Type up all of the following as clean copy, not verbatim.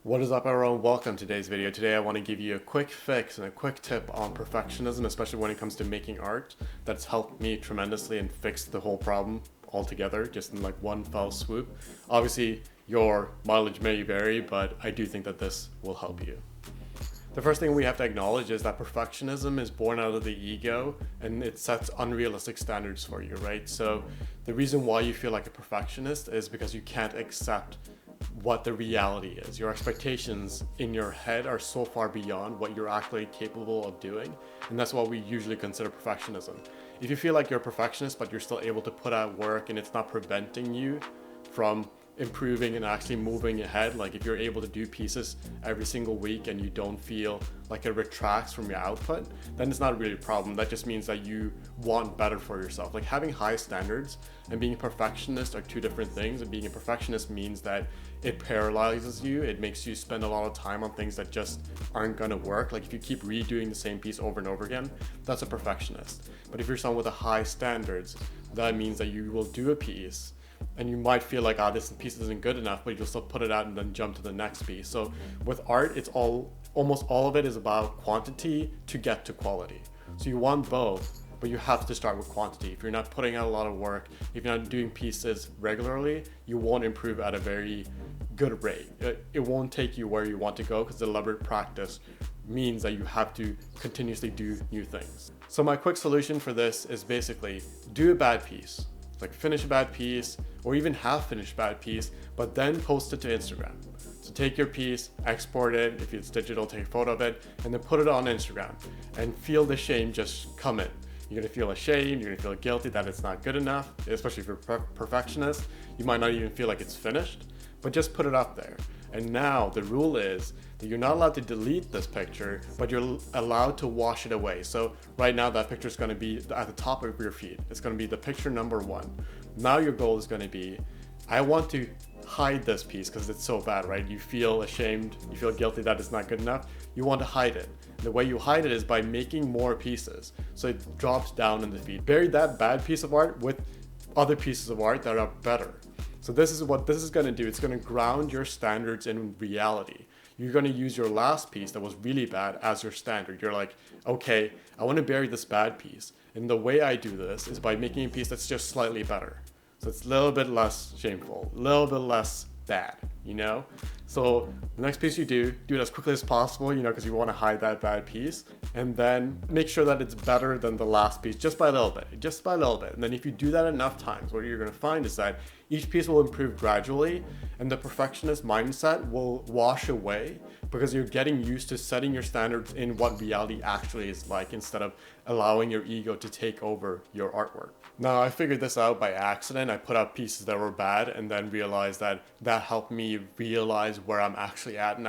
What is up, everyone? Welcome to today's video. Today I want to give you a quick fix and a quick tip on perfectionism, especially when it comes to making art. That's helped me tremendously and fixed the whole problem altogether, just in like one fell swoop. Obviously, your mileage may vary, but I do think that this will help you. The first thing we have to acknowledge is that perfectionism is born out of the ego and it sets unrealistic standards for you, right? So the reason why you feel like a perfectionist is because you can't accept what the reality is. Your expectations in your head are so far beyond what you're actually capable of doing, and that's what we usually consider perfectionism. If you feel like you're a perfectionist but you're still able to put out work and it's not preventing you from improving and actually moving ahead, like if you're able to do pieces every single week and you don't feel like it retracts from your output, then it's not really a problem. That just means that you want better for yourself. Like having high standards and being a perfectionist are two different things. And being a perfectionist means that it paralyzes you. It makes you spend a lot of time on things that just aren't gonna work. Like if you keep redoing the same piece over and over again, that's a perfectionist. But if you're someone with a high standards, that means that you will do a piece and you might feel like, this piece isn't good enough, but you'll still put it out and then jump to the next piece. So with art, it's almost all of it is about quantity to get to quality. So you want both, but you have to start with quantity. If you're not putting out a lot of work, if you're not doing pieces regularly, you won't improve at a very good rate. It won't take you where you want to go because deliberate practice means that you have to continuously do new things. So my quick solution for this is basically do a bad piece. Like finish a bad piece or even half finished bad piece, but then post it to Instagram. So take your piece, export it, if it's digital, take a photo of it, and then put it on Instagram and feel the shame just come in. You're gonna feel ashamed, you're gonna feel guilty that it's not good enough, especially if you're a perfectionist. You might not even feel like it's finished, but just put it up there. And now the rule is that you're not allowed to delete this picture, but you're allowed to wash it away. So right now that picture is going to be at the top of your feed. It's going to be the picture number one. Now your goal is going to be, I want to hide this piece because it's so bad, right? You feel ashamed, you feel guilty that it's not good enough. You want to hide it. The way you hide it is by making more pieces. So it drops down in the feed. Bury that bad piece of art with other pieces of art that are better. So this is what this is going to do. It's going to ground your standards in reality. You're going to use your last piece that was really bad as your standard. You're like, okay, I want to bury this bad piece. And the way I do this is by making a piece that's just slightly better. So it's a little bit less shameful, a little bit less bad, you know? So the next piece you do it as quickly as possible, because you want to hide that bad piece. And then make sure that it's better than the last piece, just by a little bit. And then if you do that enough times, what you're going to find is that each piece will improve gradually and the perfectionist mindset will wash away because you're getting used to setting your standards in what reality actually is like instead of allowing your ego to take over your artwork. Now, I figured this out by accident. I put up pieces that were bad and then realized that helped me realize where I'm actually at and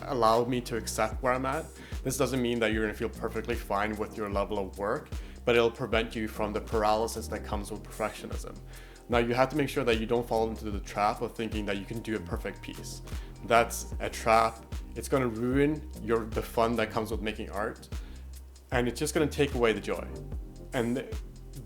allowed me to accept where I'm at. This doesn't mean that you're going to feel perfectly fine with your level of work, but it'll prevent you from the paralysis that comes with perfectionism. Now, you have to make sure that you don't fall into the trap of thinking that you can do a perfect piece. That's a trap. It's going to ruin the fun that comes with making art, and it's just going to take away the joy. And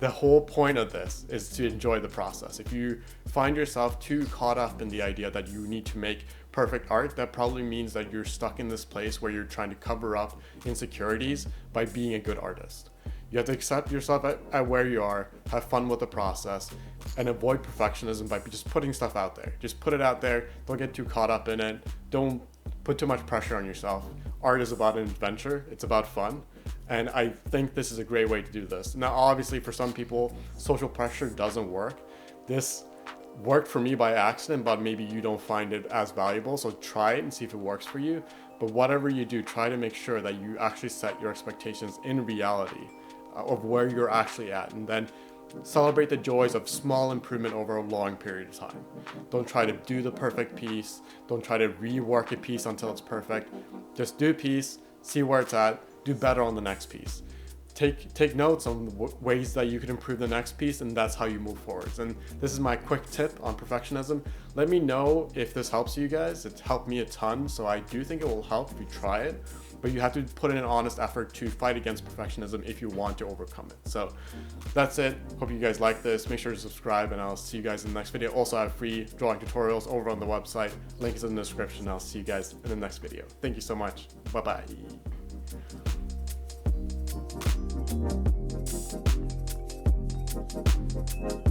the whole point of this is to enjoy the process. If you find yourself too caught up in the idea that you need to make perfect art, that probably means that you're stuck in this place where you're trying to cover up insecurities by being a good artist. You have to accept yourself at where you are, have fun with the process, and avoid perfectionism by just putting stuff out there. Just put it out there. Don't get too caught up in it. Don't put too much pressure on yourself. Art is about an adventure. It's about fun. And I think this is a great way to do this. Now, obviously, for some people, social pressure doesn't work. This worked for me by accident, but maybe you don't find it as valuable. So try it and see if it works for you. But whatever you do, try to make sure that you actually set your expectations in reality of where you're actually at, and then celebrate the joys of small improvement over a long period of time. Don't try to do the perfect piece. Don't try to rework a piece until it's perfect. Just do a piece, see where it's at, do better on the next piece. take notes on ways that you could improve the next piece, and that's how you move forwards. And this is my quick tip on perfectionism. Let me know if this helps you guys. It's helped me a ton, so I do think it will help if you try it, but you have to put in an honest effort to fight against perfectionism if you want to overcome it. So that's it. Hope you guys like this. Make sure to subscribe, and I'll see you guys in the next video. Also, I have free drawing tutorials over on the website. Link is in the description. I'll see you guys in the next video. Thank you so much. Bye-bye. Thank you.